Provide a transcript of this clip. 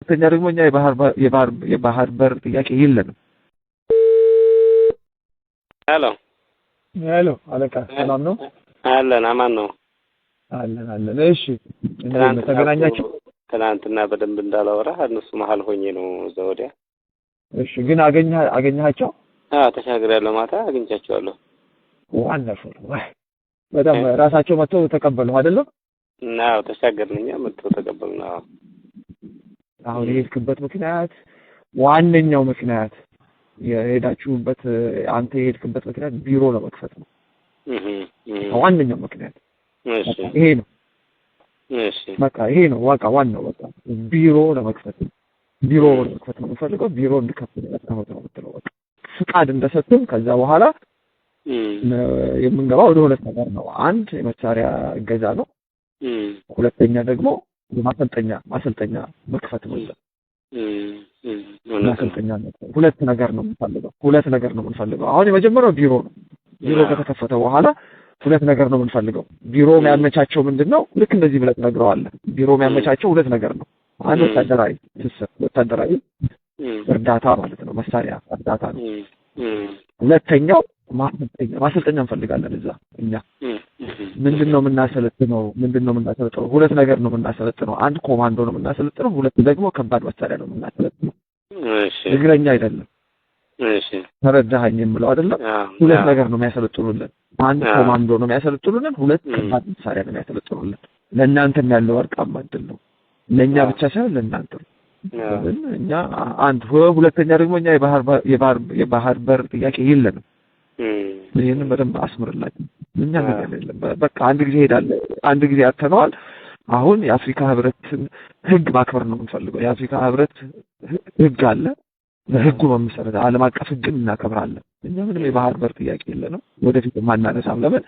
ሁለተኛ ደግሞ እኛ የባህር በር ጥያቄ የለንም። ሄሎ አለቃ ሰላም ነው? አለን አማን ነው። አለን። እሺ እንዴት ተገናኛችሁ? ትናንትና በደንብ እንዳላወራ እነሱ መሀል ሆኜ ነው ዘወዲያ። እሺ ግን አገኘሃቸው? ተሻግሬያለሁ። ማታ አግኝቻቸዋለሁ። ዋንደርፉል። በጣም ራሳቸው መጥተው ተቀበሉ አይደለም? አዎ ተሻገርንኛ መጥተው ተቀበሉና። አሁን የሄድክበት ምክንያት ዋነኛው ምክንያት የሄዳችሁበት አንተ የሄድክበት ምክንያት ቢሮ ለመክፈት ነው። ዋነኛው ምክንያት ይሄ ነው። በቃ ይሄ ነው ዋናው በቃ ቢሮ ለመክፈት ነው። ቢሮ ለመክፈት ነው የምፈልገው። ቢሮ እንድከፍት ነው የምትለው። በቃ ፍቃድ እንደሰጡን ከዛ በኋላ የምንገባው ወደ ሁለት ነገር ነው። አንድ የመሳሪያ እገዛ ነው። ሁለተኛ ደግሞ ማሰልጠኛ መክፈት ነው። ማሰልጠኛ ነው። ሁለት ነገር ነው የምንፈልገው። አሁን የመጀመሪያው ቢሮ ነው። ቢሮ ከተከፈተ በኋላ ሁለት ነገር ነው የምንፈልገው። ቢሮ የሚያመቻቸው ምንድነው? ልክ እንደዚህ ብለህ ትነግረዋለህ። ቢሮ የሚያመቻቸው ሁለት ነገር ነው። አንድ ወታደራዊ እርዳታ ማለት ነው፣ መሳሪያ እርዳታ ነው። ሁለተኛው ማሰልጠኛ እንፈልጋለን። እዛ እኛ ምንድነው የምናሰለጥነው? ሁለት ነገር ነው የምናሰለጥነው። አንድ ኮማንዶ ነው የምናሰለጥነው፣ ሁለት ደግሞ ከባድ መሳሪያ ነው የምናሰለጥነው። እግረኛ አይደለም። ተረዳኸኝ የምለው አይደለም? ሁለት ነገር ነው የሚያሰለጥኑልን። አንድ ኮማንዶ ነው የሚያሰለጥኑልን፣ ሁለት ከባድ መሳሪያ ነው የሚያሰለጥኑልን። ለእናንተም ያለው ወርቃማ እድል ነው። ለእኛ ብቻ ሳይሆን ለእናንተ ነው። እኛ አንድ ሁለተኛ ደግሞ እኛ የባህር በር ጥያቄ የለንም። ይሄንን በደንብ አስምርላችሁ። እኛ ነገር የለም። በቃ አንድ ጊዜ ሄዳለህ፣ አንድ ጊዜ አተነዋል። አሁን የአፍሪካ ህብረትን ህግ ማክበር ነው የምንፈልገው። የአፍሪካ ህብረት ህግ አለ። በህጉ መሰረት ዓለም አቀፍ ህግን እናከብራለን። እኛ ምንም የባህር በር ጥያቄ የለንም። ወደፊት ማናነሳም። ለምን